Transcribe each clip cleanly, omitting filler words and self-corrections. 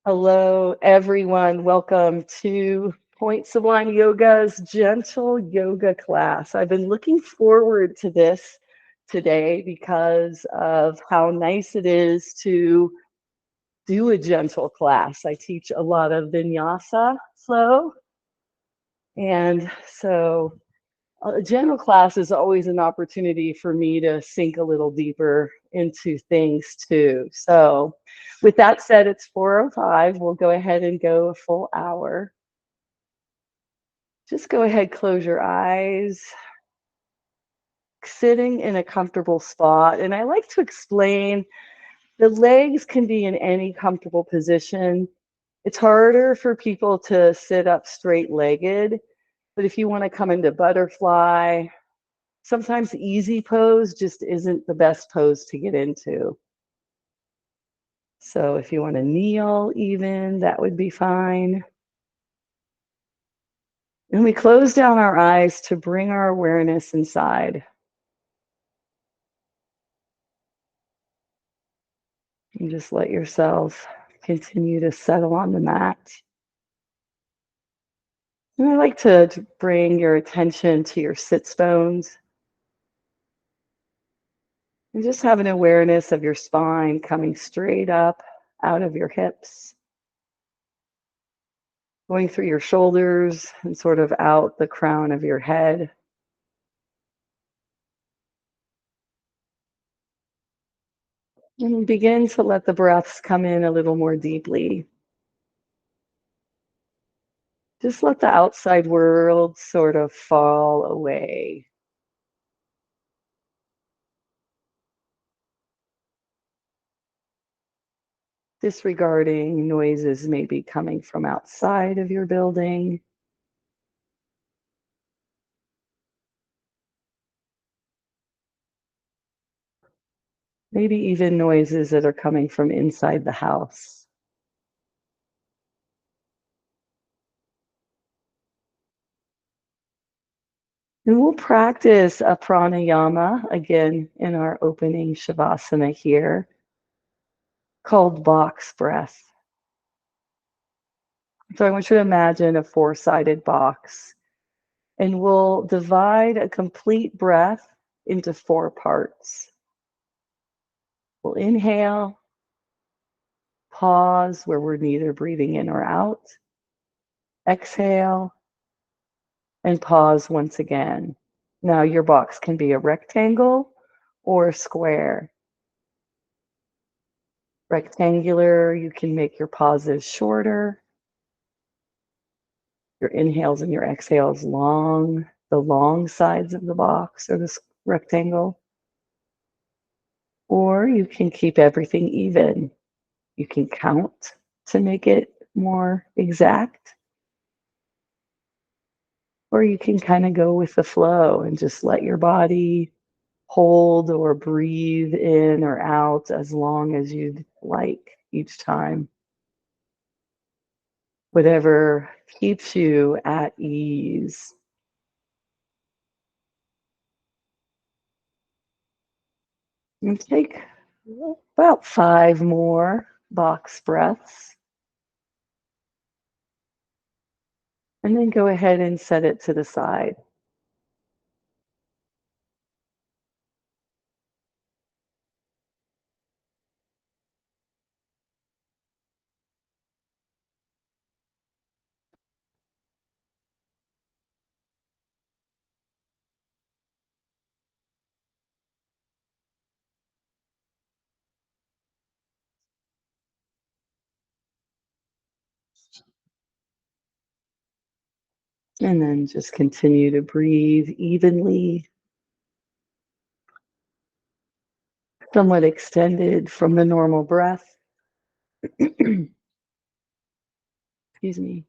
Hello, everyone. Welcome to Point Sublime Yoga's gentle yoga class. I've been looking forward to this today because of how nice it is to do a gentle class. I teach a lot of vinyasa flow, and so a general class is always an opportunity for me to sink a little deeper into things too. So, with that said, it's 4:05. We'll go ahead and go a full hour. Just go ahead, close your eyes, sitting in a comfortable spot. And I like to explain the legs can be in any comfortable position. It's harder for people to sit up straight legged, but if you want to come into butterfly, sometimes easy pose just isn't the best pose to get into. So if you want to kneel even, that would be fine. And we close down our eyes to bring our awareness inside. And just let yourself continue to settle on the mat. And I like to bring your attention to your sits bones and just have an awareness of your spine coming straight up out of your hips, going through your shoulders and sort of out the crown of your head. And begin to let the breaths come in a little more deeply. Just let the outside world sort of fall away. Disregarding noises maybe coming from outside of your building. Maybe even noises that are coming from inside the house. And we'll practice a pranayama again in our opening shavasana here called box breath. So I want you to imagine a four-sided box, and we'll divide a complete breath into four parts. We'll inhale, pause where we're neither breathing in or out, exhale, and pause once again. Now your box can be a rectangle or a square. Rectangular, you can make your pauses shorter, your inhales and your exhales long, the long sides of the box or the rectangle. Or you can keep everything even. You can count to make it more exact, or you can kind of go with the flow and just let your body hold or breathe in or out as long as you'd like each time. Whatever keeps you at ease. And take about 5 more box breaths. And then go ahead and set it to the side. And then just continue to breathe evenly, somewhat extended from the normal breath. Excuse me.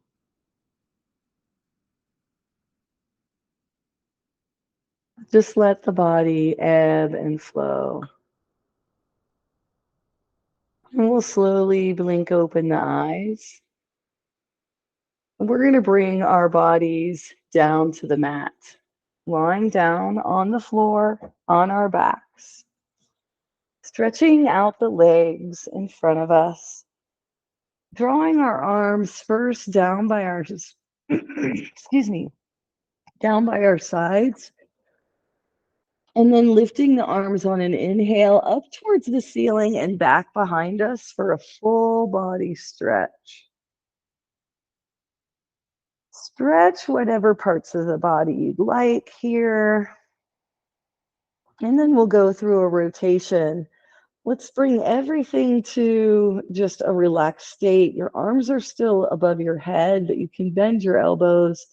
Just let the body ebb and flow. And we'll slowly blink open the eyes. We're going to bring our bodies down to the mat, lying down on the floor on our backs, stretching out the legs in front of us. Drawing our arms first down by our, excuse me, down by our sides, and then lifting the arms on an inhale up towards the ceiling and back behind us for a full body stretch. Stretch whatever parts of the body you'd like here. And then we'll go through a rotation. Let's bring everything to just a relaxed state. Your arms are still above your head, but you can bend your elbows,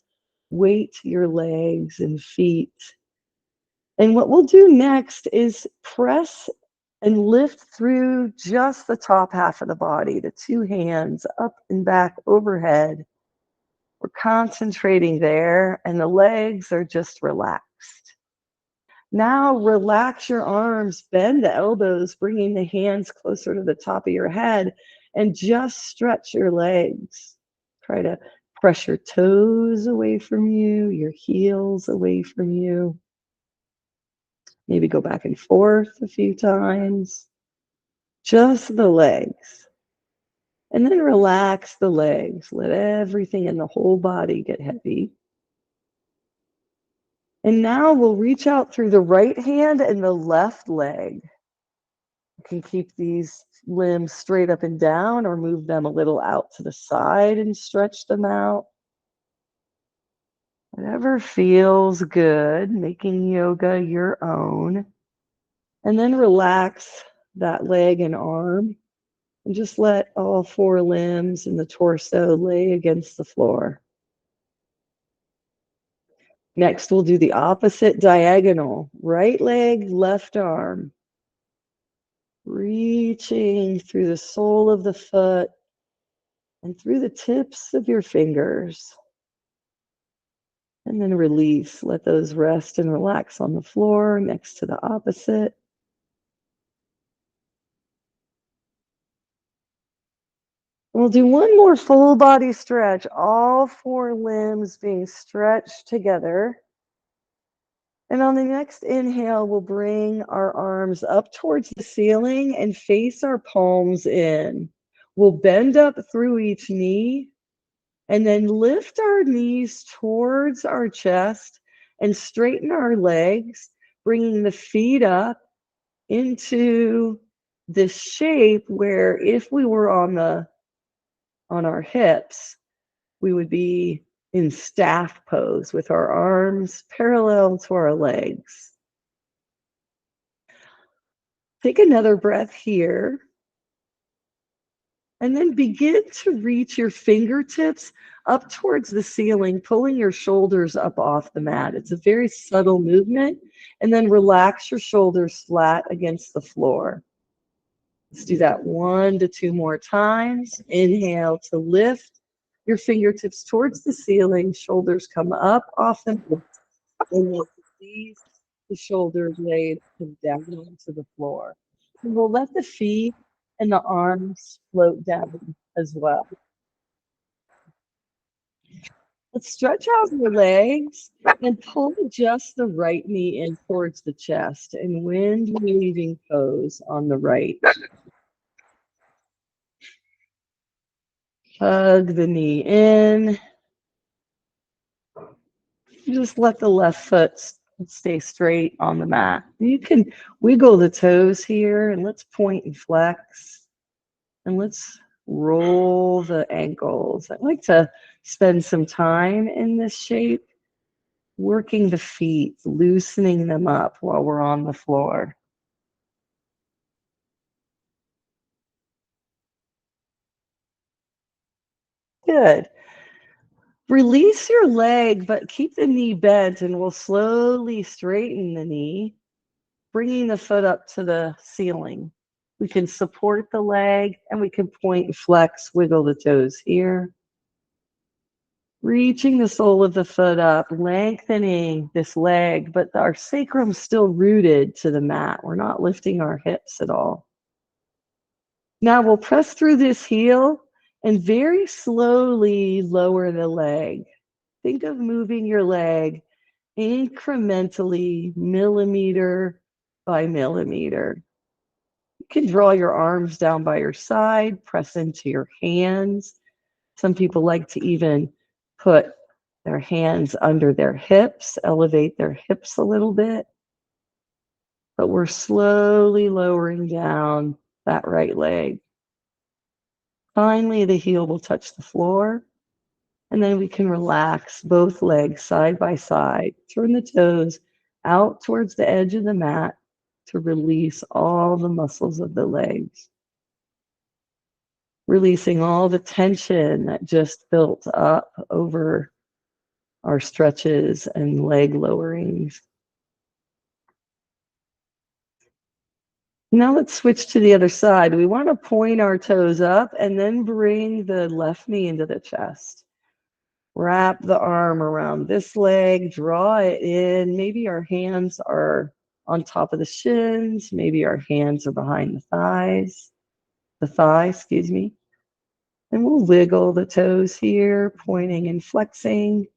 weight your legs and feet. And what we'll do next is press and lift through just the top half of the body, the two hands up and back overhead. We're concentrating there, and the legs are just relaxed. Now relax your arms, bend the elbows, bringing the hands closer to the top of your head, and just stretch your legs. Try to press your toes away from you, your heels away from you. Maybe go back and forth a few times. Just the legs. And then relax the legs. Let everything in the whole body get heavy. And now we'll reach out through the right hand and the left leg. You can keep these limbs straight up and down or move them a little out to the side and stretch them out. Whatever feels good, making yoga your own. And then relax that leg and arm. And just let all four limbs and the torso lay against the floor. Next, we'll do the opposite diagonal. Right leg, left arm. Reaching through the sole of the foot and through the tips of your fingers. And then release. Let those rest and relax on the floor next to the opposite. We'll do one more full body stretch, all four limbs being stretched together. And on the next inhale, we'll bring our arms up towards the ceiling and face our palms in. We'll bend up through each knee and then lift our knees towards our chest and straighten our legs, bringing the feet up into this shape where if we were on our hips, we would be in staff pose with our arms parallel to our legs. Take another breath here. And then begin to reach your fingertips up towards the ceiling, pulling your shoulders up off the mat. It's a very subtle movement. And then relax your shoulders flat against the floor. Let's do that 1 to 2 more times. Inhale to lift your fingertips towards the ceiling. Shoulders come up off the mat. And we'll release the shoulders laid down onto the floor. And we'll let the feet and the arms float down as well. Let's stretch out your legs and pull just the right knee in towards the chest and wind relieving pose on the right. Hug the knee in. Just let the left foot stay straight on the mat. You can wiggle the toes here and let's point and flex. And let's roll the ankles. I like to spend some time in this shape, working the feet, loosening them up while we're on the floor. Good. Release your leg, but keep the knee bent, and we'll slowly straighten the knee, bringing the foot up to the ceiling. We can support the leg, and we can point and flex, wiggle the toes here. Reaching the sole of the foot up, lengthening this leg, but our sacrum's still rooted to the mat. We're not lifting our hips at all. Now we'll press through this heel and very slowly lower the leg. Think of moving your leg incrementally, millimeter by millimeter. can draw your arms down by your side, press into your hands. Some people like to even put their hands under their hips, elevate their hips a little bit. But we're slowly lowering down that right leg. Finally, the heel will touch the floor, and then we can relax both legs side by side. Turn the toes out towards the edge of the mat to release all the muscles of the legs. Releasing all the tension that just built up over our stretches and leg lowerings. Now let's switch to the other side. We want to point our toes up and then bring the left knee into the chest. Wrap the arm around this leg, draw it in. Maybe our hands are on top of the shins. Maybe our hands are behind the thigh, excuse me. And we'll wiggle the toes here, pointing and flexing.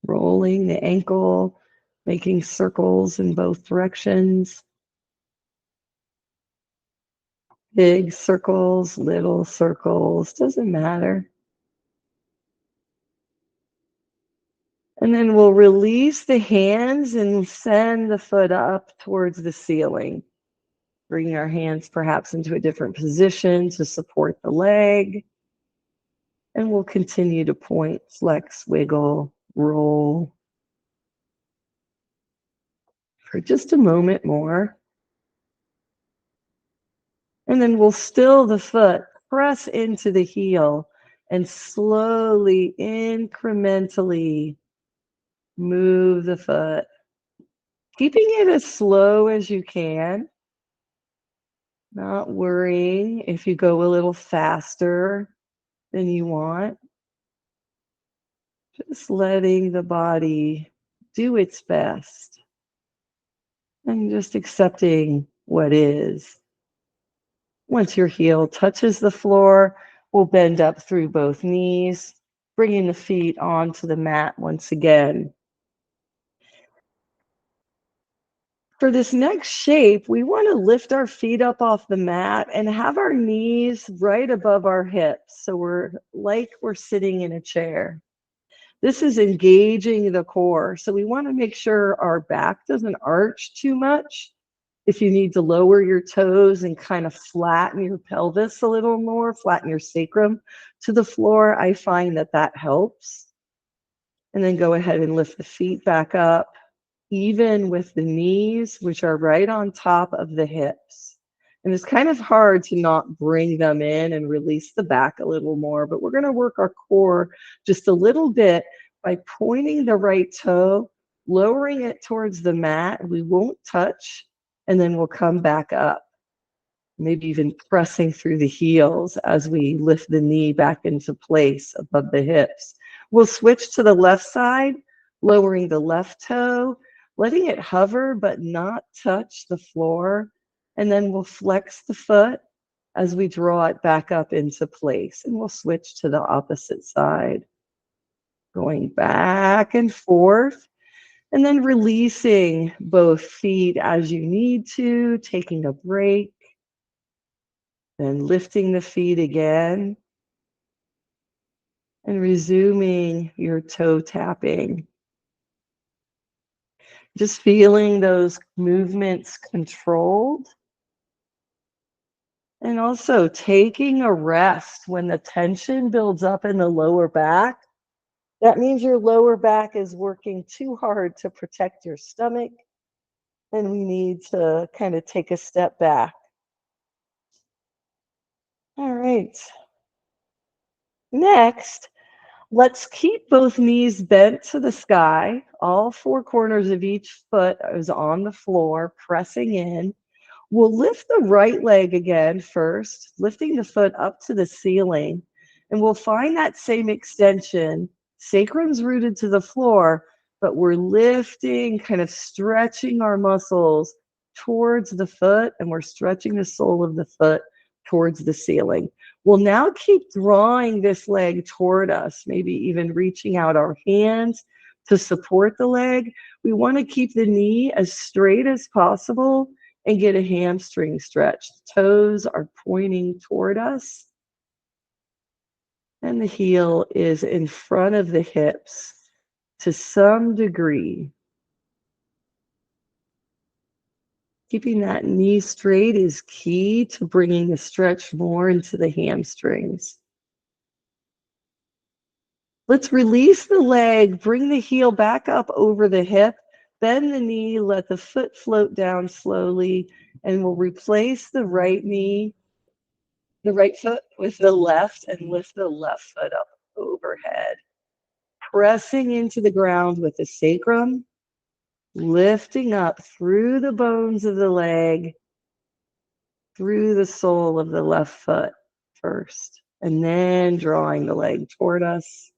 Rolling the ankle, making circles in both directions. Big circles, little circles, doesn't matter. And then we'll release the hands and send the foot up towards the ceiling. Bring our hands perhaps into a different position to support the leg. And we'll continue to point, flex, wiggle, roll for just a moment more. And then we'll still the foot, press into the heel, and slowly, incrementally move the foot. Keeping it as slow as you can. Not worrying if you go a little faster than you want. Just letting the body do its best. And just accepting what is. Once your heel touches the floor, we'll bend up through both knees, bringing the feet onto the mat once again. For this next shape, we want to lift our feet up off the mat and have our knees right above our hips. So we're sitting in a chair. This is engaging the core. So we want to make sure our back doesn't arch too much. If you need to lower your toes and kind of flatten your pelvis a little more, flatten your sacrum to the floor, I find that that helps. And then go ahead and lift the feet back up, even with the knees, which are right on top of the hips. And it's kind of hard to not bring them in and release the back a little more, but we're going to work our core just a little bit by pointing the right toe, lowering it towards the mat. We won't touch, and then we'll come back up. Maybe even pressing through the heels as we lift the knee back into place above the hips. We'll switch to the left side, lowering the left toe, letting it hover but not touch the floor. And then we'll flex the foot as we draw it back up into place. And we'll switch to the opposite side. Going back and forth. And then releasing both feet as you need to, taking a break. Then lifting the feet again. And resuming your toe tapping. Just feeling those movements controlled. And also taking a rest when the tension builds up in the lower back. That means your lower back is working too hard to protect your stomach. And we need to kind of take a step back. All right. Next, let's keep both knees bent to the sky. All four corners of each foot is on the floor, pressing in. We'll lift the right leg again first, lifting the foot up to the ceiling. And we'll find that same extension. Sacrum's rooted to the floor, but we're lifting, kind of stretching our muscles towards the foot, and we're stretching the sole of the foot towards the ceiling. We'll now keep drawing this leg toward us, maybe even reaching out our hands to support the leg. We want to keep the knee as straight as possible and get a hamstring stretch. Toes are pointing toward us, and the heel is in front of the hips to some degree. Keeping that knee straight is key to bringing the stretch more into the hamstrings. Let's release the leg, bring the heel back up over the hip, bend the knee, let the foot float down slowly, and we'll replace the right knee, the right foot with the left, and lift the left foot up overhead. Pressing into the ground with the sacrum, lifting up through the bones of the leg, through the sole of the left foot first, and then drawing the leg toward us,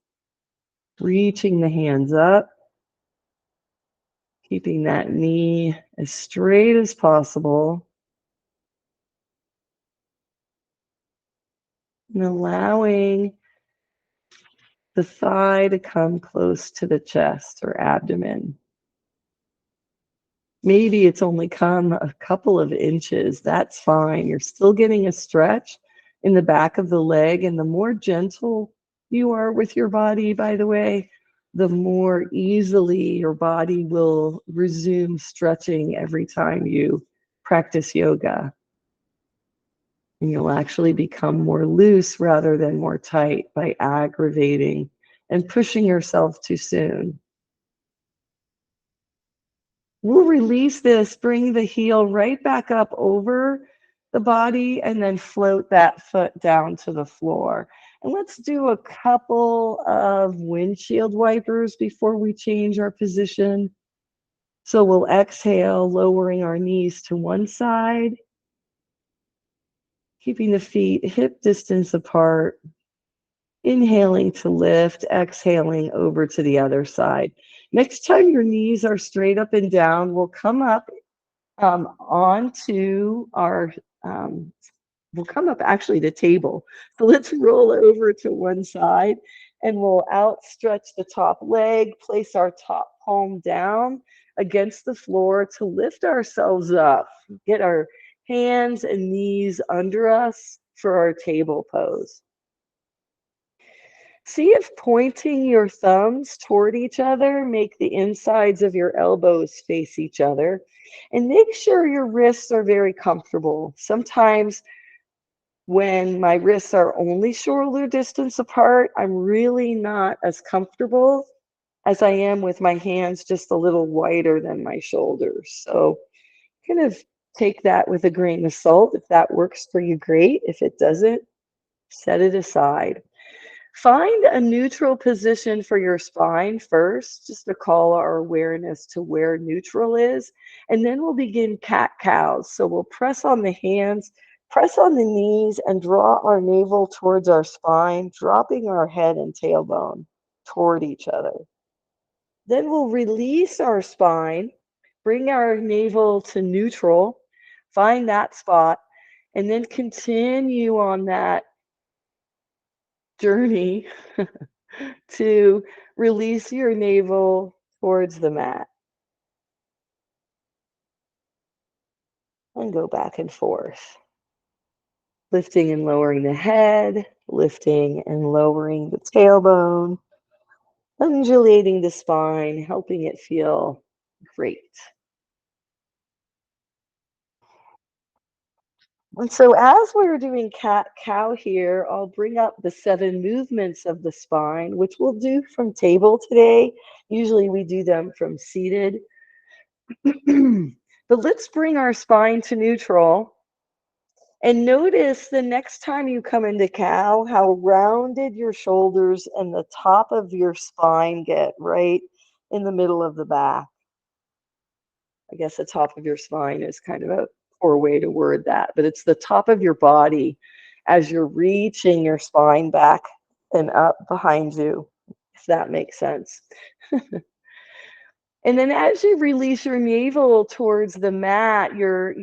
reaching the hands up, keeping that knee as straight as possible, and allowing the thigh to come close to the chest or abdomen. Maybe it's only come a couple of inches. That's fine. You're still getting a stretch in the back of the leg. And the more gentle you are with your body, by the way, the more easily your body will resume stretching every time you practice yoga. And you'll actually become more loose rather than more tight by aggravating and pushing yourself too soon. We'll release this, bring the heel right back up over the body, and then float that foot down to the floor. And let's do a couple of windshield wipers before we change our position. So we'll exhale, lowering our knees to one side, keeping the feet hip distance apart, inhaling to lift, exhaling over to the other side. Next time your knees are straight up and down, we'll come up onto our, we'll come up actually to table. So let's roll over to one side and we'll outstretch the top leg, place our top palm down against the floor to lift ourselves up, get our hands and knees under us for our table pose. See if pointing your thumbs toward each other make the insides of your elbows face each other, and make sure your wrists are very comfortable. Sometimes when my wrists are only shoulder distance apart, I'm really not as comfortable as I am with my hands just a little wider than my shoulders. So kind of take that with a grain of salt. If that works for you, great. If it doesn't, set it aside. Find a neutral position for your spine first, just to call our awareness to where neutral is. And then we'll begin cat-cows. So we'll press on the hands, press on the knees, and draw our navel towards our spine, dropping our head and tailbone toward each other. Then we'll release our spine, bring our navel to neutral, find that spot, and then continue on that journey to release your navel towards the mat and go back and forth, lifting and lowering the head, lifting and lowering the tailbone, undulating the spine, helping it feel great. And so as we're doing cat-cow here, I'll bring up the 7 movements of the spine, which we'll do from table today. Usually we do them from seated. But let's bring our spine to neutral. And notice the next time you come into cow, how rounded your shoulders and the top of your spine get right in the middle of the back. I guess the top of your spine is kind of a poor way to word that, but it's the top of your body as you're reaching your spine back and up behind you, if that makes sense. And then as you release your navel towards the mat, your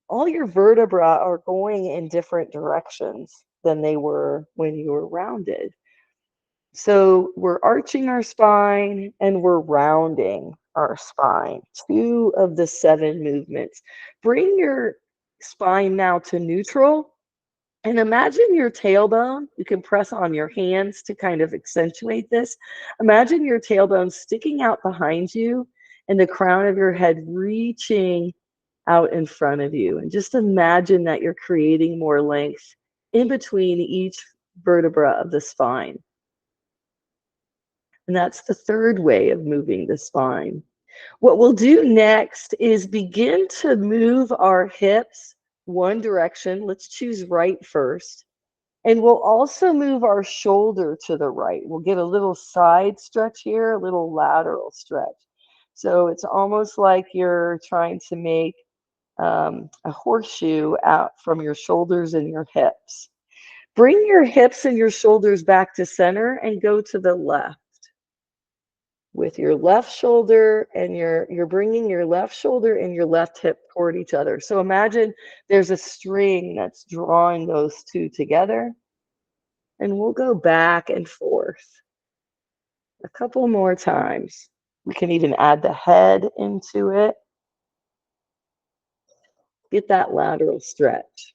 all your vertebrae are going in different directions. than they were when you were rounded. So we're arching our spine and we're rounding our spine. 2 of the 7 movements. Bring your spine now to neutral and imagine your tailbone. You can press on your hands to kind of accentuate this. Imagine your tailbone sticking out behind you and the crown of your head reaching out in front of you. And just imagine that you're creating more length in between each vertebra of the spine. And that's the third way of moving the spine. What we'll do next is begin to move our hips one direction. Let's choose right first. And we'll also move our shoulder to the right. We'll get a little side stretch here, a little lateral stretch. So it's almost like you're trying to make a horseshoe out from your shoulders and your hips. Bring your hips and your shoulders back to center and go to the left. With your left shoulder and you're bringing your left shoulder and your left hip toward each other. So imagine there's a string that's drawing those two together, and we'll go back and forth a couple more times. We can even add the head into it. Get that lateral stretch.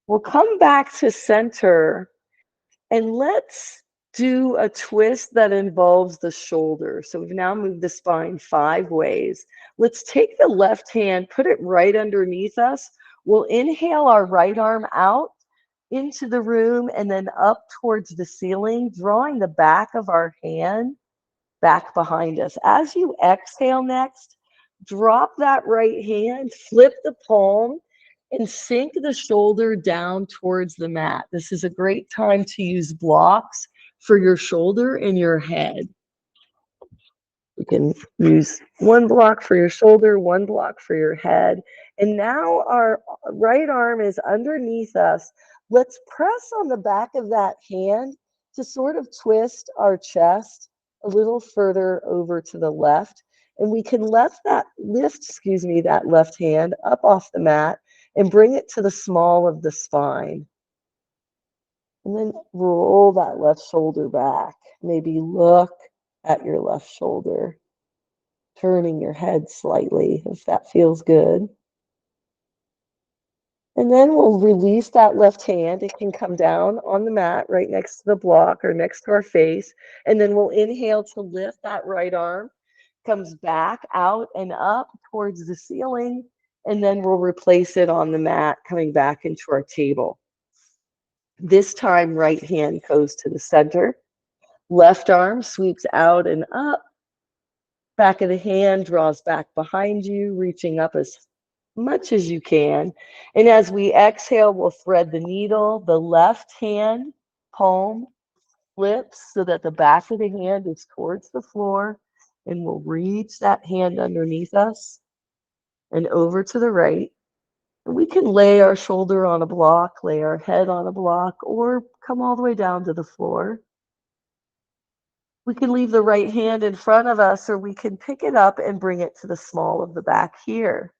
We'll come back to center and let's do a twist that involves the shoulder. So we've now moved the spine 5 ways. Let's take the left hand, put it right underneath us. We'll inhale our right arm out into the room and then up towards the ceiling, drawing the back of our hand back behind us. As you exhale next, drop that right hand, flip the palm, and sink the shoulder down towards the mat. This is a great time to use blocks for your shoulder and your head. You can use one block for your shoulder, one block for your head. And now our right arm is underneath us. Let's press on the back of that hand to sort of twist our chest a little further over to the left. And we can lift that left hand up off the mat and bring it to the small of the spine. And then roll that left shoulder back. Maybe look at your left shoulder, turning your head slightly if that feels good. And then we'll release that left hand. It can come down on the mat right next to the block or next to our face. And then we'll inhale to lift that right arm, comes back out and up towards the ceiling. And then we'll replace it on the mat, coming back into our table. This time, right hand goes to the center. Left arm sweeps out and up. Back of the hand draws back behind you, reaching up as much as you can. And as we exhale, we'll thread the needle. The left hand palm flips so that the back of the hand is towards the floor. And we'll reach that hand underneath us and over to the right. We can lay our shoulder on a block, lay our head on a block, or come all the way down to the floor. We can leave the right hand in front of us, or we can pick it up and bring it to the small of the back here.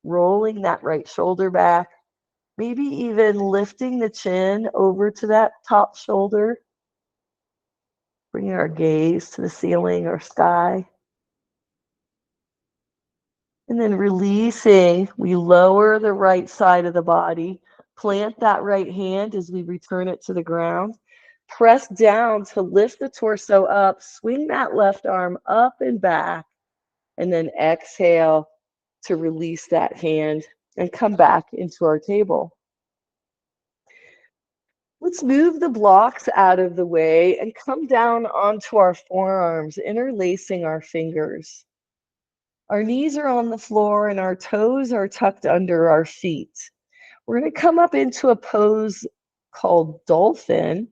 Rolling that right shoulder back, maybe even lifting the chin over to that top shoulder. Bringing our gaze to the ceiling or sky. And then releasing, we lower the right side of the body. Plant that right hand as we return it to the ground. Press down to lift the torso up. Swing that left arm up and back. And then exhale to release that hand and come back into our table. Let's move the blocks out of the way and come down onto our forearms, interlacing our fingers. Our knees are on the floor and our toes are tucked under our feet. We're going to come up into a pose called dolphin,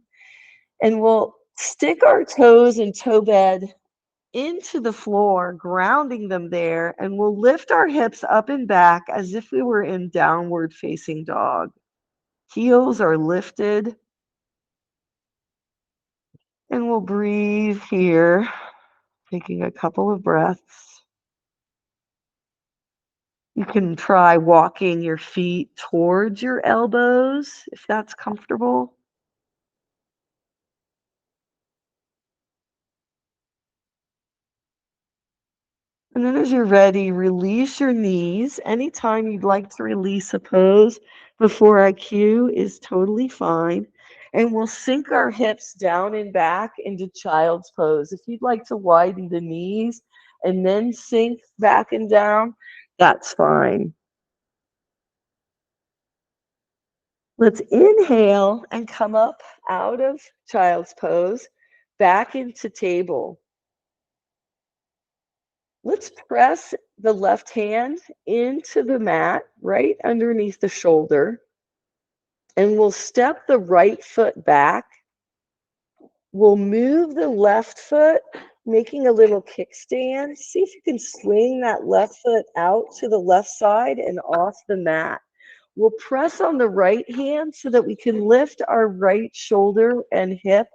and we'll stick our toes and toe bed into the floor, grounding them there, and we'll lift our hips up and back as if we were in downward facing dog. Heels are lifted, and we'll breathe here, taking a couple of breaths. You can try walking your feet towards your elbows if that's comfortable. And then as you're ready, release your knees. Anytime you'd like to release a pose before I cue is totally fine. And we'll sink our hips down and back into child's pose. If you'd like to widen the knees and then sink back and down, that's fine. Let's inhale and come up out of child's pose, back into table. Let's press the left hand into the mat right underneath the shoulder, and we'll step the right foot back. We'll move the left foot, making a little kickstand. See if you can swing that left foot out to the left side and off the mat. We'll press on the right hand so that we can lift our right shoulder and hip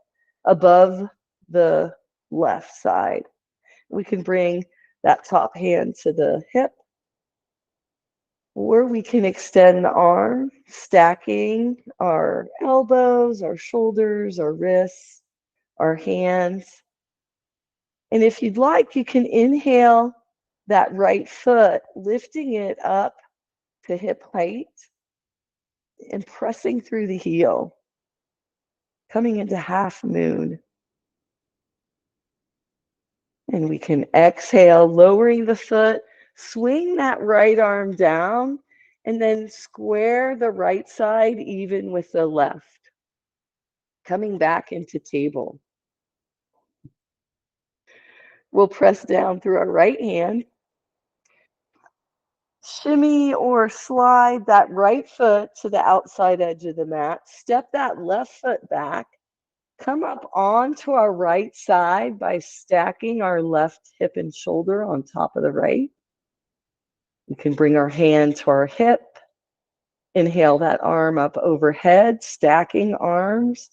above the left side. We can bring that top hand to the hip, or we can extend the arm, stacking our elbows, our shoulders, our wrists, our hands. And if you'd like, you can inhale that right foot, lifting it up to hip height and pressing through the heel, coming into half moon. And we can exhale, lowering the foot, swing that right arm down, and then square the right side even with the left, coming back into table. We'll press down through our right hand, shimmy or slide that right foot to the outside edge of the mat, step that left foot back, come up onto our right side by stacking our left hip and shoulder on top of the right. We can bring our hand to our hip, inhale that arm up overhead, stacking arms,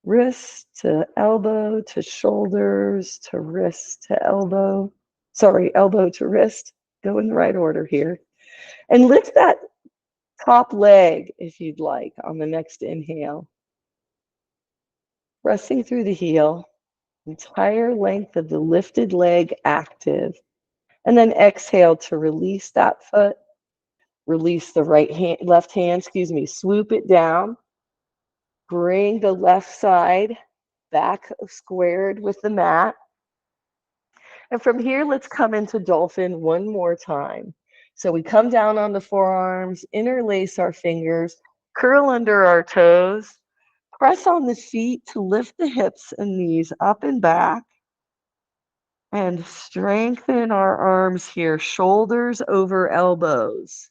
wrist to elbow to shoulders to wrist to elbow. Sorry, elbow to wrist. Go in the right order here. And lift that top leg if you'd like on the next inhale. Pressing through the heel, entire length of the lifted leg active. And then exhale to release that foot. Release the left hand, swoop it down. Bring the left side back squared with the mat. And from here, let's come into dolphin one more time. So we come down on the forearms, interlace our fingers, curl under our toes, press on the feet to lift the hips and knees up and back, and strengthen our arms here, shoulders over elbows.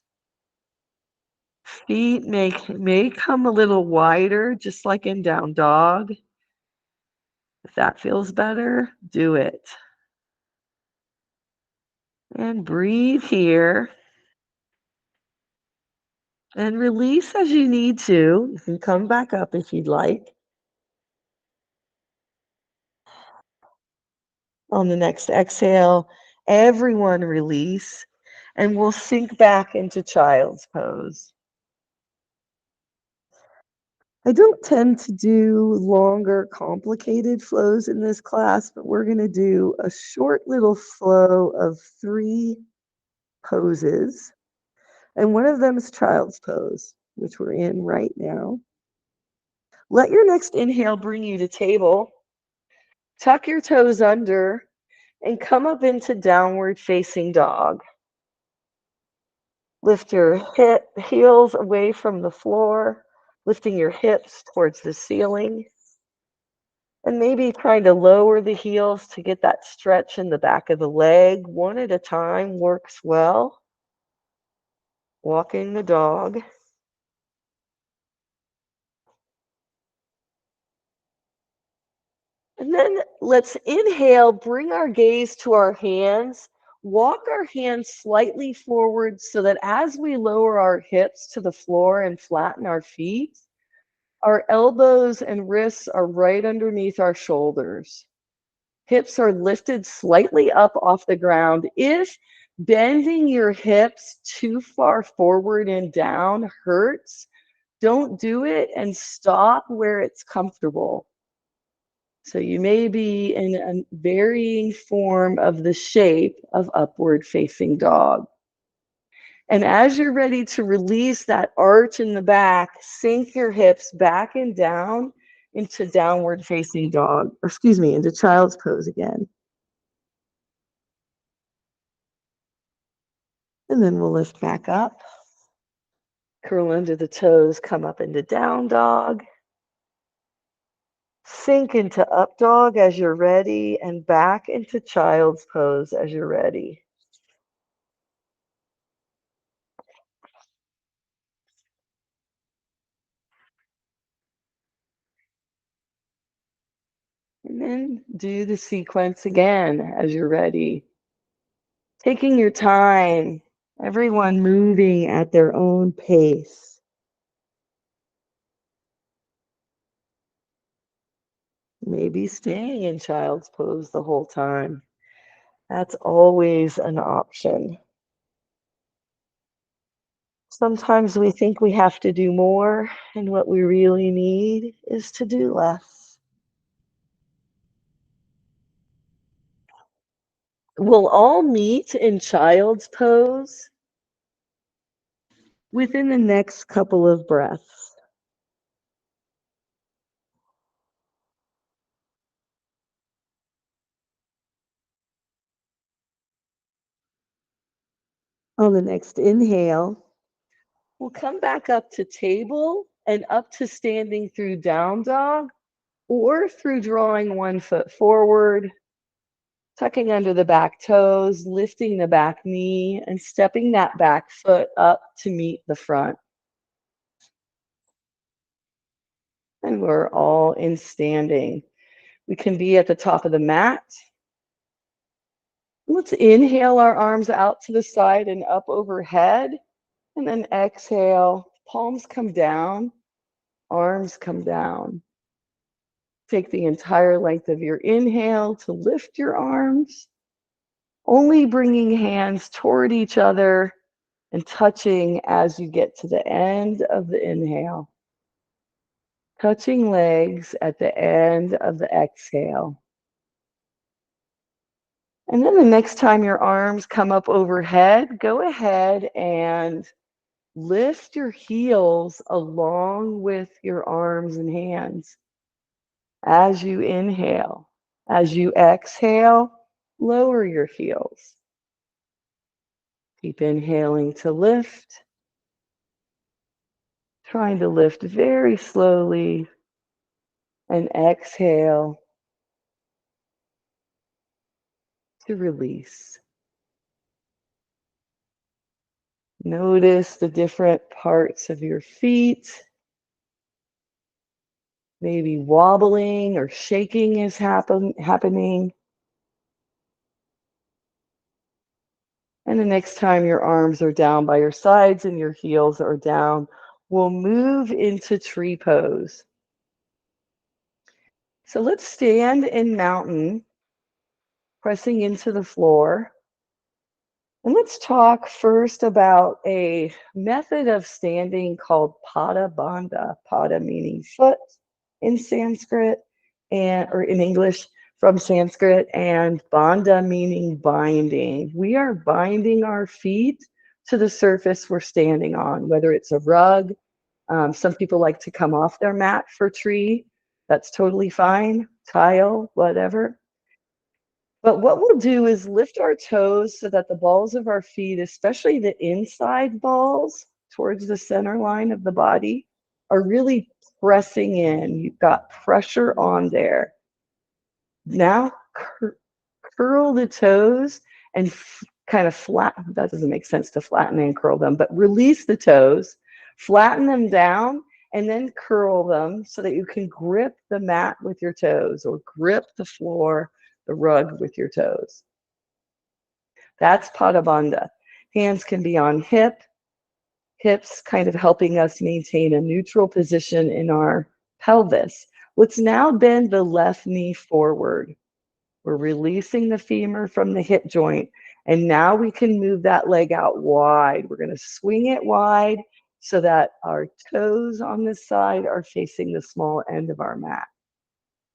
Feet may come a little wider, just like in down dog. If that feels better, do it. And breathe here. And release as you need to. You can come back up if you'd like. On the next exhale, everyone release, and we'll sink back into child's pose. I don't tend to do longer, complicated flows in this class, but we're going to do a short little flow of 3 poses. And one of them is child's pose, which we're in right now. Let your next inhale bring you to table. Tuck your toes under and come up into downward facing dog. Lift your heels away from the floor, lifting your hips towards the ceiling. And maybe trying to lower the heels to get that stretch in the back of the leg. One at a time works well. Walking the dog. And then let's inhale, bring our gaze to our hands, walk our hands slightly forward so that as we lower our hips to the floor and flatten our feet, our elbows and wrists are right underneath our shoulders. Hips are lifted slightly up off the ground. If Bending your hips too far forward and down hurts. Don't do it, and stop where it's comfortable. So you may be in a varying form of the shape of upward facing dog. And as you're ready to release that arch in the back, sink your hips back and down into downward facing dog, or excuse me, into child's pose again. And then we'll lift back up, curl under the toes, come up into down dog, sink into up dog as you're ready, and back into child's pose as you're ready. And then do the sequence again as you're ready. Taking your time, everyone moving at their own pace. Maybe staying in child's pose the whole time. That's always an option. Sometimes we think we have to do more, and what we really need is to do less. We'll all meet in child's pose within the next couple of breaths. On the next inhale, we'll come back up to table and up to standing through down dog, or through drawing one foot forward, tucking under the back toes, lifting the back knee, and stepping that back foot up to meet the front. And we're all in standing. We can be at the top of the mat. Let's inhale our arms out to the side and up overhead, and then exhale, palms come down, arms come down. Take the entire length of your inhale to lift your arms, only bringing hands toward each other and touching as you get to the end of the inhale. Touching legs at the end of the exhale. And then the next time your arms come up overhead, go ahead and lift your heels along with your arms and hands as you inhale. As you exhale, lower your heels. Keep inhaling to lift, trying to lift very slowly, and exhale to release. Notice the different parts of your feet. Maybe wobbling or shaking is happening. And the next time your arms are down by your sides and your heels are down, we'll move into tree pose. So let's stand in mountain, pressing into the floor. And let's talk first about a method of standing called Pada Bandha. Pada meaning foot in Sanskrit, or in English from Sanskrit, and Bandha meaning binding. We are binding our feet to the surface we're standing on, whether it's a rug. Some people like to come off their mat for tree. That's totally fine. Tile, whatever. But what we'll do is lift our toes so that the balls of our feet, especially the inside balls towards the center line of the body, are really pressing in. You've got pressure on there. Now curl the toes and kind of flatten. That doesn't make sense to flatten and curl them, but release the toes, flatten them down, and then curl them so that you can grip the mat with your toes or grip the floor, the rug with your toes. That's Pada Bandha. Hands can be on hips, kind of helping us maintain a neutral position in our pelvis. Let's now bend the left knee forward. We're releasing the femur from the hip joint. And now we can move that leg out wide. We're going to swing it wide so that our toes on this side are facing the small end of our mat.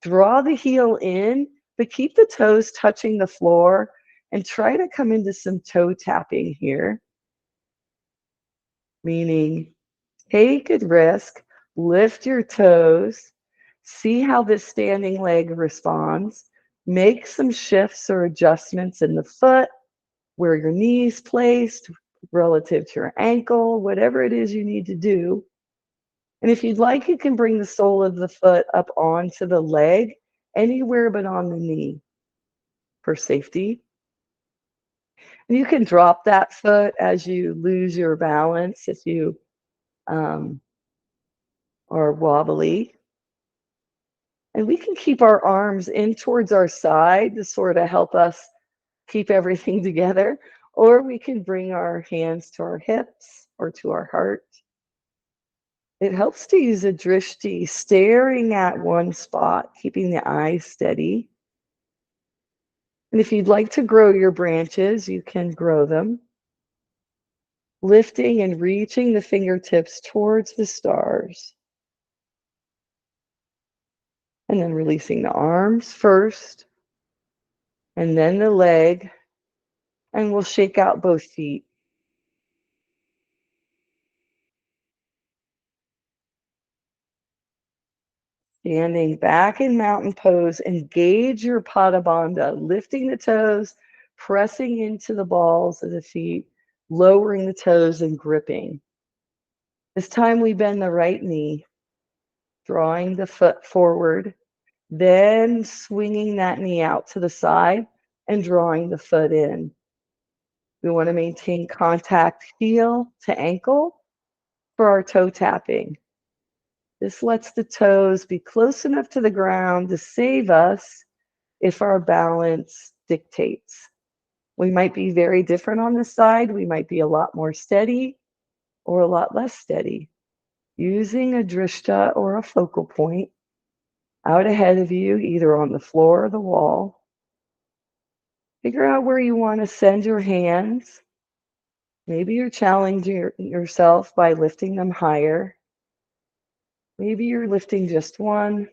Draw the heel in, but keep the toes touching the floor and try to come into some toe tapping here. Meaning, take a risk, lift your toes, see how this standing leg responds, make some shifts or adjustments in the foot, where your knee's placed relative to your ankle, whatever it is you need to do. And if you'd like, you can bring the sole of the foot up onto the leg, anywhere but on the knee for safety. And you can drop that foot as you lose your balance if you are wobbly. And we can keep our arms in towards our side to sort of help us keep everything together, or we can bring our hands to our hips or to our heart. It helps to use a drishti, staring at one spot, keeping the eyes steady. And if you'd like to grow your branches, you can grow them, lifting and reaching the fingertips towards the stars. And then releasing the arms first, and then the leg, and we'll shake out both feet. Standing back in mountain pose, engage your Pada Bandha, lifting the toes, pressing into the balls of the feet, lowering the toes and gripping. This time we bend the right knee, drawing the foot forward, then swinging that knee out to the side and drawing the foot in. We want to maintain contact heel to ankle for our toe tapping. This lets the toes be close enough to the ground to save us if our balance dictates. We might be very different on this side. We might be a lot more steady or a lot less steady. Using a drishta or a focal point out ahead of you, either on the floor or the wall. Figure out where you want to send your hands. Maybe you're challenging yourself by lifting them higher. Maybe you're lifting just one.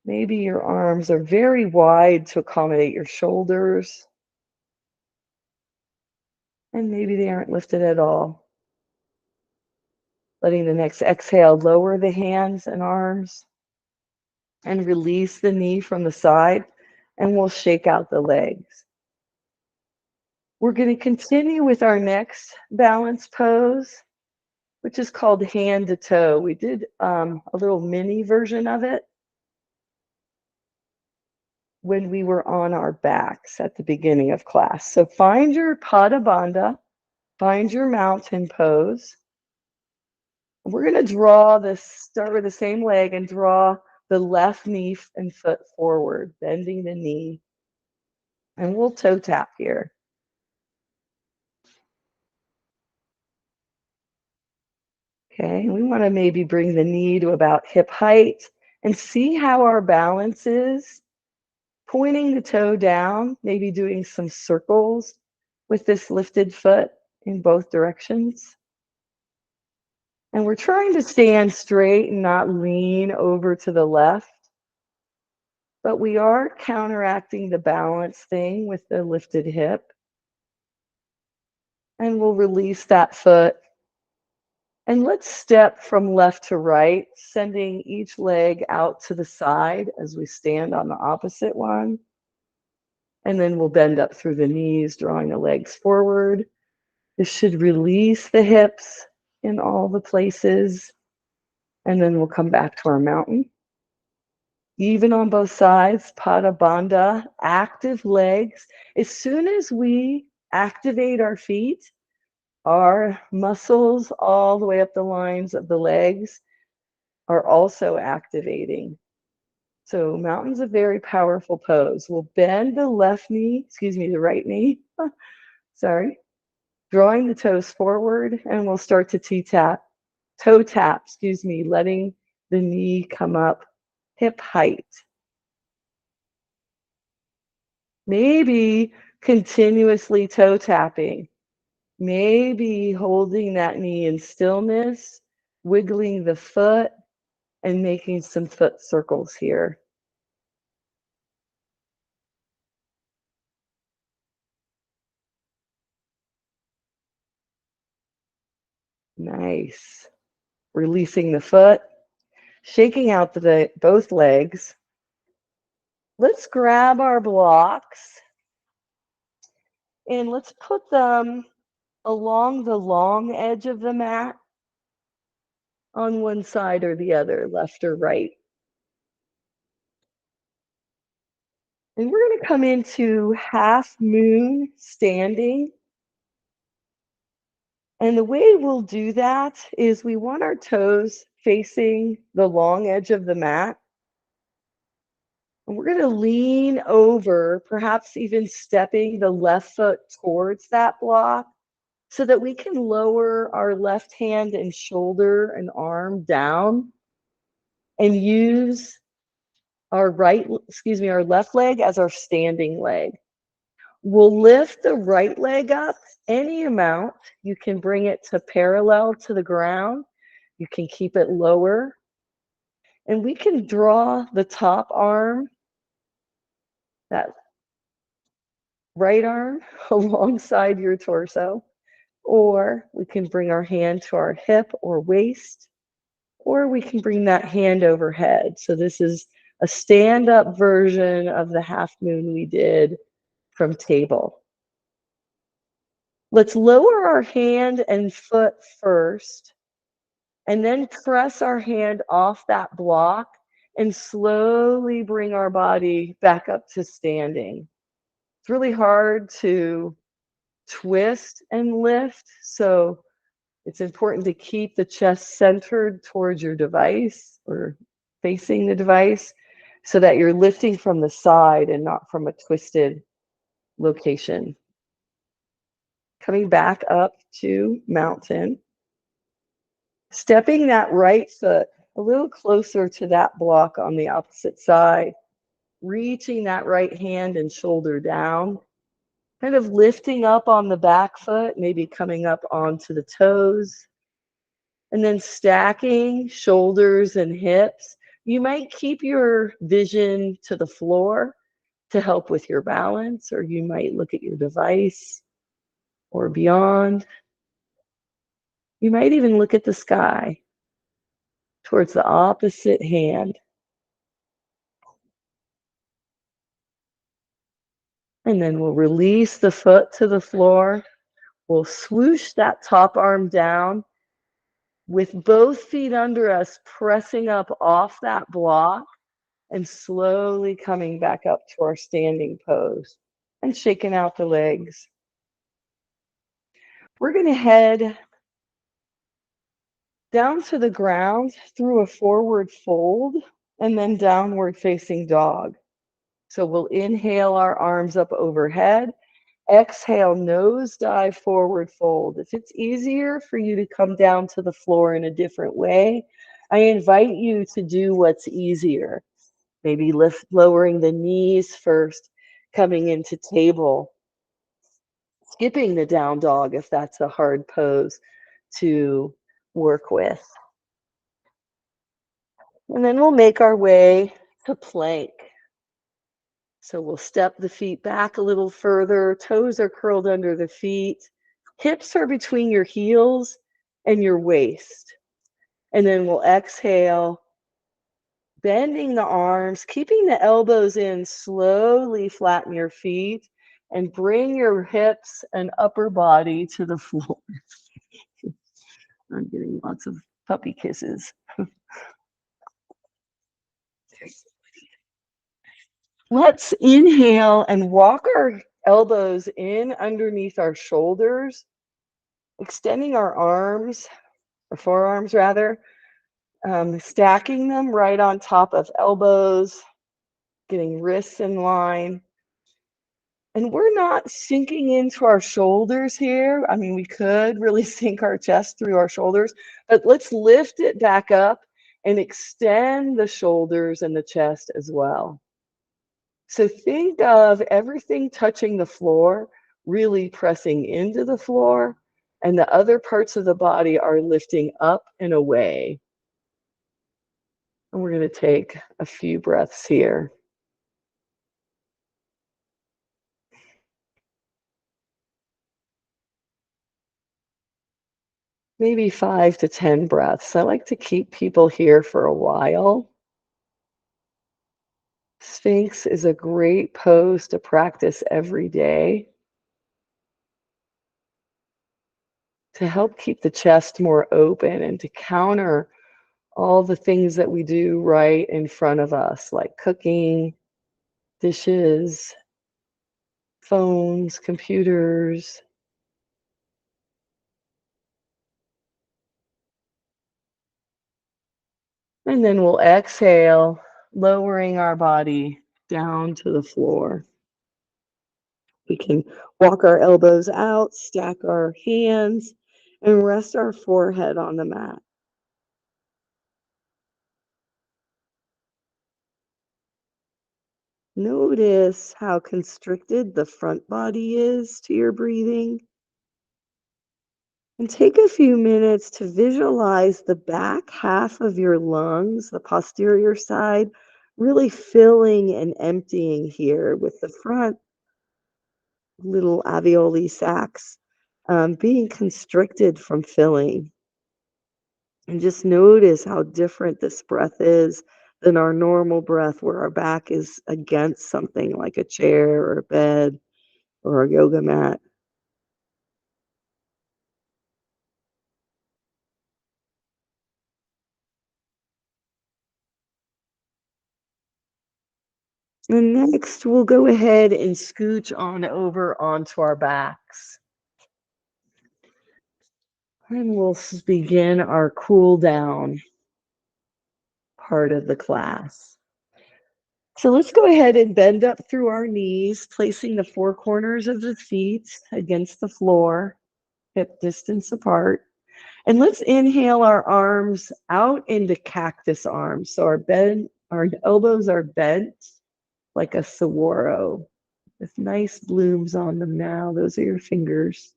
Maybe your arms are very wide to accommodate your shoulders. And maybe they aren't lifted at all. Letting the next exhale lower the hands and arms and release the knee from the side, and we'll shake out the legs. We're going to continue with our next balance pose, which is called hand to toe. We did a little mini version of it when we were on our backs at the beginning of class. So find your Pada Bandha, find your mountain pose. We're going to draw this, start with the same leg and draw the left knee and foot forward, bending the knee. And we'll toe tap here. Okay, we want to maybe bring the knee to about hip height and see how our balance is. Pointing the toe down, maybe doing some circles with this lifted foot in both directions. And we're trying to stand straight and not lean over to the left. But we are counteracting the balance thing with the lifted hip. And we'll release that foot. And let's step from left to right, sending each leg out to the side as we stand on the opposite one. And then we'll bend up through the knees, drawing the legs forward. This should release the hips in all the places. And then we'll come back to our mountain. Even on both sides, Pada Bandha, active legs. As soon as we activate our feet, our muscles all the way up the lines of the legs are also activating. So mountain's a very powerful pose. We'll bend the left knee, the right knee, sorry, drawing the toes forward, and we'll start to toe tap, letting the knee come up hip height. Maybe continuously toe tapping. Maybe holding that knee in stillness, wiggling the foot, and making some foot circles here. Nice. Releasing the foot, shaking out both legs. Let's grab our blocks and let's put them along the long edge of the mat on one side or the other, left or right. And we're going to come into half moon standing. And the way we'll do that is we want our toes facing the long edge of the mat. And we're going to lean over, perhaps even stepping the left foot towards that block so that we can lower our left hand and shoulder and arm down and use our our left leg as our standing leg. We'll lift the right leg up any amount. You can bring it to parallel to the ground. You can keep it lower. And we can draw the top arm, that right arm, alongside your torso. Or we can bring our hand to our hip or waist. Or we can bring that hand overhead. So this is a stand-up version of the half moon we did from table. Let's lower our hand and foot first, and then press our hand off that block and slowly bring our body back up to standing. It's really hard to twist and lift, so it's important to keep the chest centered towards your device or facing the device so that you're lifting from the side and not from a twisted location. Coming back up to mountain. Stepping that right foot a little closer to that block on the opposite side. Reaching that right hand and shoulder down. Kind of lifting up on the back foot, maybe coming up onto the toes. And then stacking shoulders and hips. You might keep your vision to the floor to help with your balance, or you might look at your device or beyond. You might even look at the sky towards the opposite hand. And then we'll release the foot to the floor. We'll swoosh that top arm down with both feet under us, pressing up off that block and slowly coming back up to our standing pose and shaking out the legs. We're going to head down to the ground through a forward fold and then downward facing dog. So we'll inhale our arms up overhead. Exhale, nose dive, forward fold. If it's easier for you to come down to the floor in a different way, I invite you to do what's easier. Maybe lowering the knees first, coming into table, skipping the down dog if that's a hard pose to work with. And then we'll make our way to plank. So we'll step the feet back a little further. Toes are curled under the feet. Hips are between your heels and your waist. And then we'll exhale, bending the arms, keeping the elbows in, slowly flatten your feet and bring your hips and upper body to the floor. I'm getting lots of puppy kisses. Let's inhale and walk our elbows in underneath our shoulders, extending our arms, or forearms rather, stacking them right on top of elbows, getting wrists in line. And we're not sinking into our shoulders here. I mean, we could really sink our chest through our shoulders, but let's lift it back up and extend the shoulders and the chest as well. So think of everything touching the floor, really pressing into the floor, and the other parts of the body are lifting up and away. And we're going to take a few breaths here. Maybe 5 to 10 breaths. I like to keep people here for a while. Sphinx is a great pose to practice every day to help keep the chest more open and to counter all the things that we do right in front of us, like cooking, dishes, phones, computers. And then we'll exhale, lowering our body down to the floor. We can walk our elbows out, stack our hands, and rest our forehead on the mat. Notice how constricted the front body is to your breathing. And take a few minutes to visualize the back half of your lungs, the posterior side, really filling and emptying here with the front little alveoli sacs being constricted from filling. And just notice how different this breath is than our normal breath, where our back is against something like a chair or a bed or a yoga mat. And next, we'll go ahead and scooch on over onto our backs. And we'll begin our cool down part of the class. So let's go ahead and bend up through our knees, placing the four corners of the feet against the floor, hip distance apart. And let's inhale our arms out into cactus arms. So our elbows are bent like a saguaro with nice blooms on them now. Those are your fingers.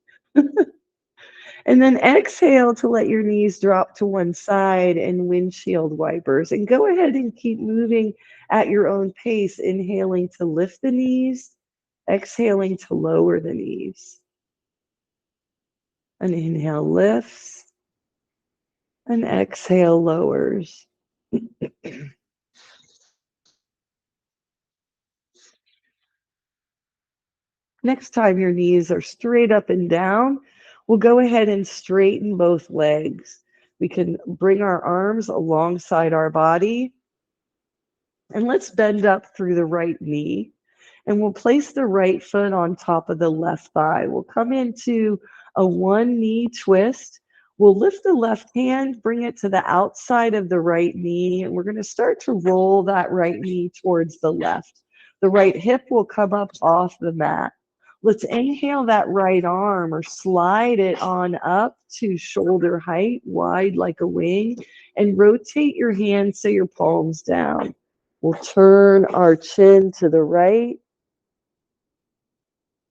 And then exhale to let your knees drop to one side and windshield wipers. And go ahead and keep moving at your own pace, inhaling to lift the knees, exhaling to lower the knees. An inhale lifts, and exhale lowers. Next time your knees are straight up and down, we'll go ahead and straighten both legs. We can bring our arms alongside our body, and let's bend up through the right knee. And we'll place the right foot on top of the left thigh. We'll come into a one knee twist. We'll lift the left hand, bring it to the outside of the right knee, and we're going to start to roll that right knee towards the left. The right hip will come up off the mat. Let's inhale that right arm or slide it on up to shoulder height, wide like a wing, and rotate your hands so your palms down. We'll turn our chin to the right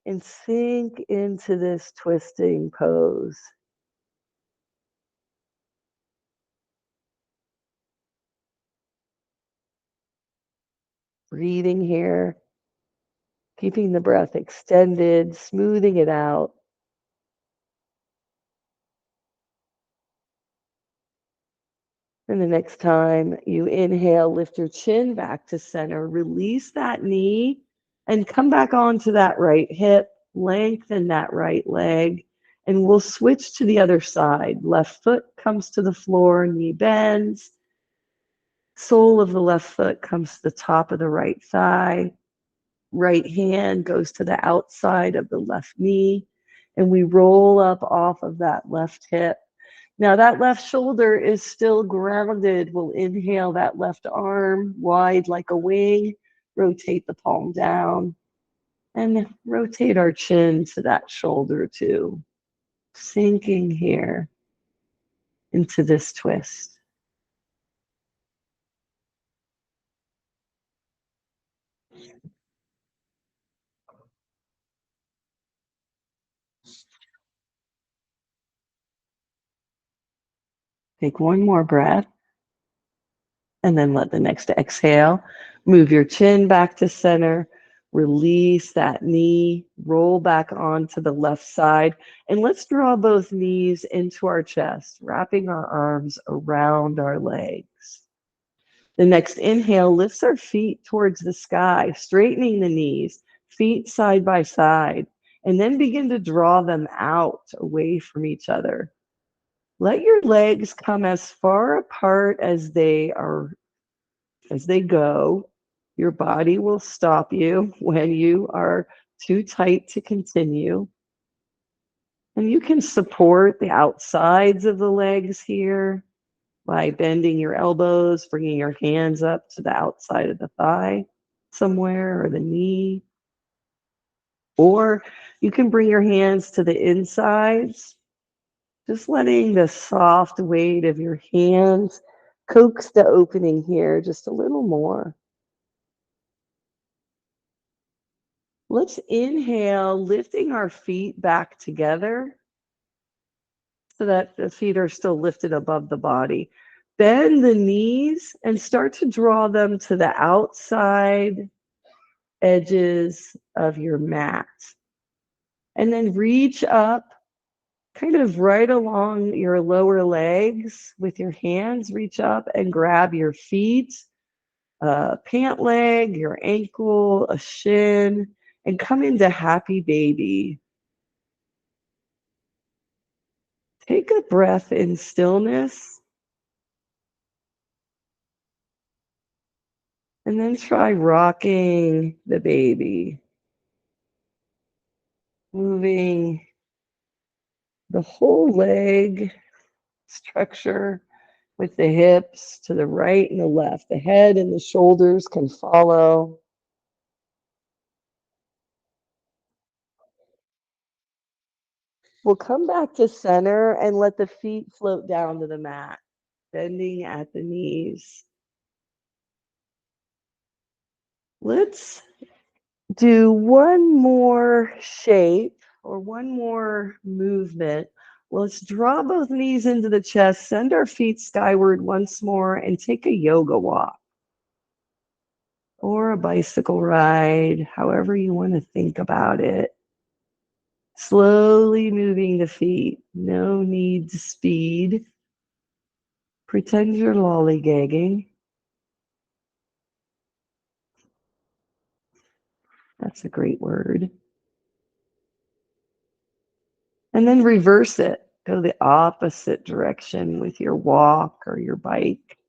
and sink into this twisting pose. Breathing here, keeping the breath extended, smoothing it out. And the next time you inhale, lift your chin back to center, release that knee, and come back onto that right hip, lengthen that right leg, and we'll switch to the other side. Left foot comes to the floor, knee bends, sole of the left foot comes to the top of the right thigh, right hand goes to the outside of the left knee, and we roll up off of that left hip. Now that left shoulder is still grounded. We'll inhale that left arm wide like a wing, rotate the palm down, and rotate our chin to that shoulder too. Sinking here into this twist. Take one more breath, and then let the next exhale. Move your chin back to center. Release that knee, roll back onto the left side, and let's draw both knees into our chest, wrapping our arms around our legs. The next inhale lifts our feet towards the sky, straightening the knees, feet side by side, and then begin to draw them out away from each other. Let your legs come as far apart as they go. Your body will stop you when you are too tight to continue. And you can support the outsides of the legs here by bending your elbows, bringing your hands up to the outside of the thigh somewhere or the knee. Or you can bring your hands to the insides, just letting the soft weight of your hands coax the opening here just a little more. Let's inhale, lifting our feet back together so that the feet are still lifted above the body. Bend the knees and start to draw them to the outside edges of your mat. And then reach up, kind of right along your lower legs with your hands. Reach up and grab your feet, a pant leg, your ankle, a shin, and come into happy baby. Take a breath in stillness, and then try rocking the baby, moving the whole leg structure with the hips to the right and the left. The head and the shoulders can follow. We'll come back to center and let the feet float down to the mat, bending at the knees. Let's do one more shape or one more movement. Let's draw both knees into the chest, send our feet skyward once more, and take a yoga walk or a bicycle ride, however you want to think about it. Slowly moving the feet, no need to speed. Pretend you're lollygagging. That's a great word. And then reverse it. Go the opposite direction with your walk or your bike,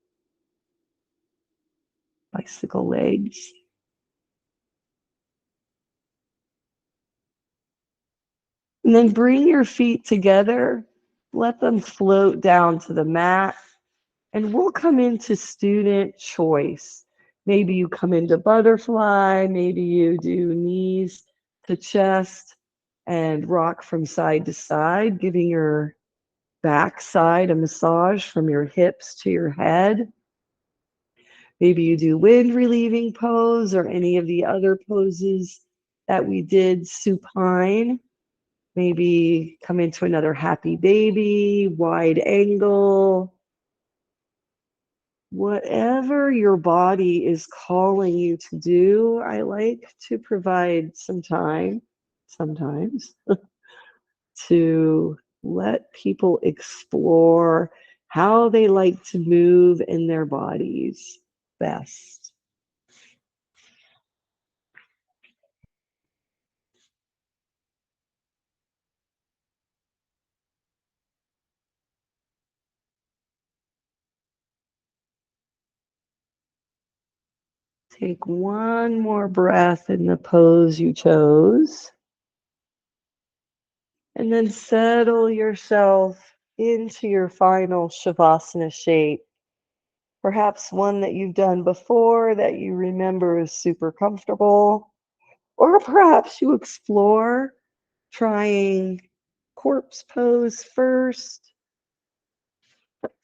bicycle legs. And then bring your feet together. Let them float down to the mat. And we'll come into student choice. Maybe you come into butterfly. Maybe you do knees to chest and rock from side to side, giving your backside a massage from your hips to your head. Maybe you do wind relieving pose or any of the other poses that we did supine. Maybe come into another happy baby, wide angle. Whatever your body is calling you to do, I like to provide some time sometimes to let people explore how they like to move in their bodies best. Take one more breath in the pose you chose, and then settle yourself into your final Shavasana shape. Perhaps one that you've done before that you remember is super comfortable, or perhaps you explore trying corpse pose first.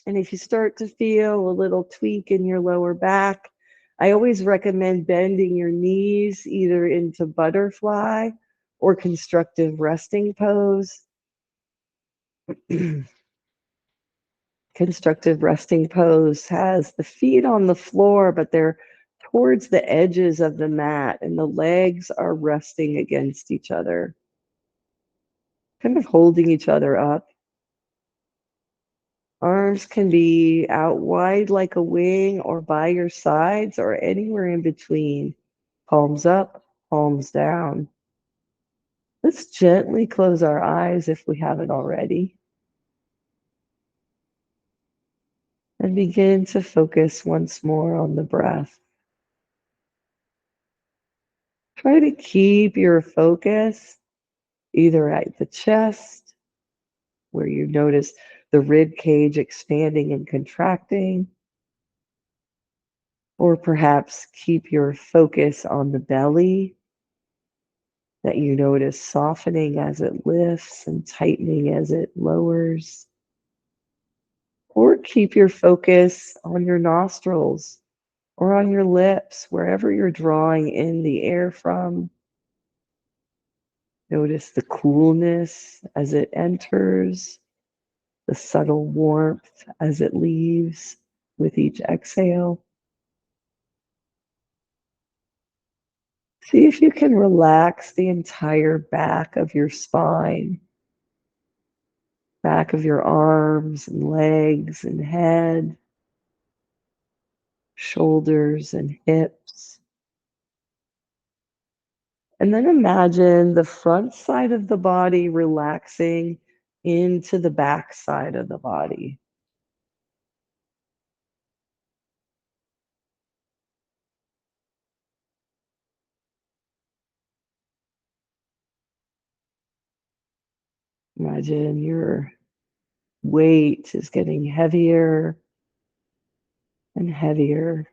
And if you start to feel a little tweak in your lower back, I always recommend bending your knees either into butterfly or constructive resting pose. Constructive resting pose has the feet on the floor, but they're towards the edges of the mat, and the legs are resting against each other, kind of holding each other up. Arms can be out wide like a wing or by your sides or anywhere in between. Palms up, palms down. Let's gently close our eyes if we haven't already, and begin to focus once more on the breath. Try to keep your focus either at the chest, where you notice the rib cage expanding and contracting, or perhaps keep your focus on the belly, that you notice softening as it lifts and tightening as it lowers. Or keep your focus on your nostrils or on your lips, wherever you're drawing in the air from. Notice the coolness as it enters, the subtle warmth as it leaves with each exhale. See if you can relax the entire back of your spine, back of your arms and legs and head, shoulders and hips. And then imagine the front side of the body relaxing into the back side of the body. Imagine your weight is getting heavier and heavier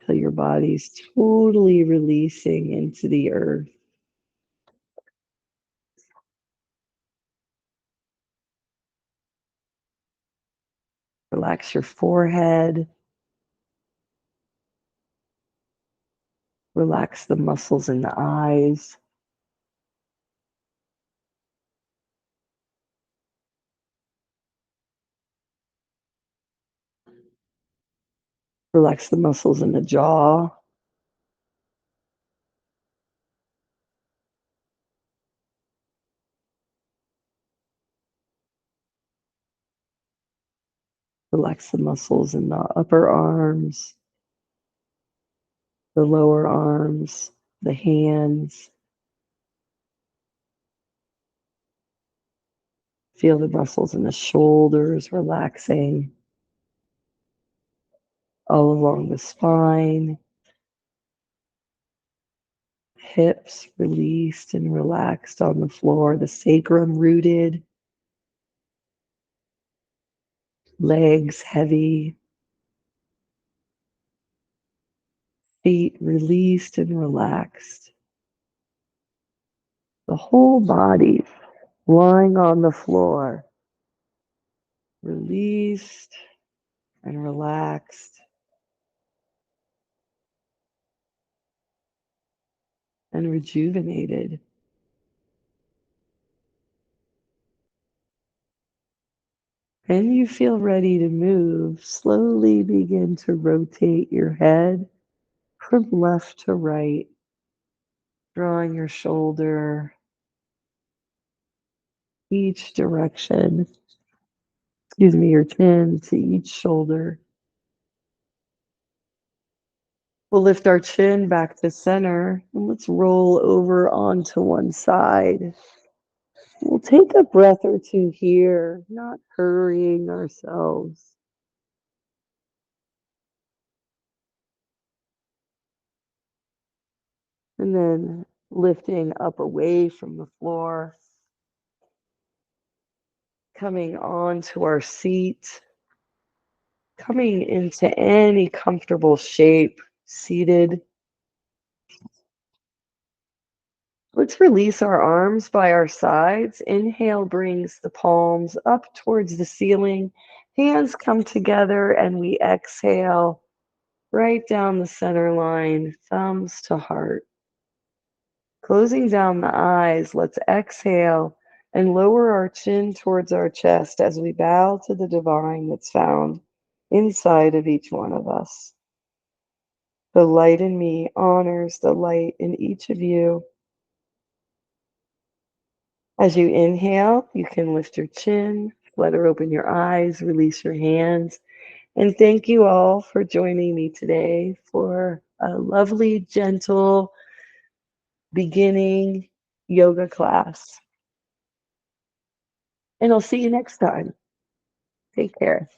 till your body's totally releasing into the earth. Relax your forehead. Relax the muscles in the eyes. Relax the muscles in the jaw. Relax the muscles in the upper arms, the lower arms, the hands. Feel the muscles in the shoulders relaxing all along the spine. Hips released and relaxed on the floor, the sacrum rooted, legs heavy, feet released and relaxed. The whole body lying on the floor, released and relaxed and rejuvenated. And you feel ready to move, slowly begin to rotate your head from left to right, drawing your shoulder each direction, your chin to each shoulder. We'll lift our chin back to center and let's roll over onto one side. We'll take a breath or two here, not hurrying ourselves. And then lifting up away from the floor, coming onto our seat, coming into any comfortable shape, seated. Let's release our arms by our sides. Inhale brings the palms up towards the ceiling. Hands come together and we exhale right down the center line, thumbs to heart. Closing down the eyes, let's exhale and lower our chin towards our chest as we bow to the divine that's found inside of each one of us. The light in me honors the light in each of you. As you inhale, you can lift your chin, flutter open your eyes, release your hands. And thank you all for joining me today for a lovely, gentle beginning yoga class. And I'll see you next time. Take care.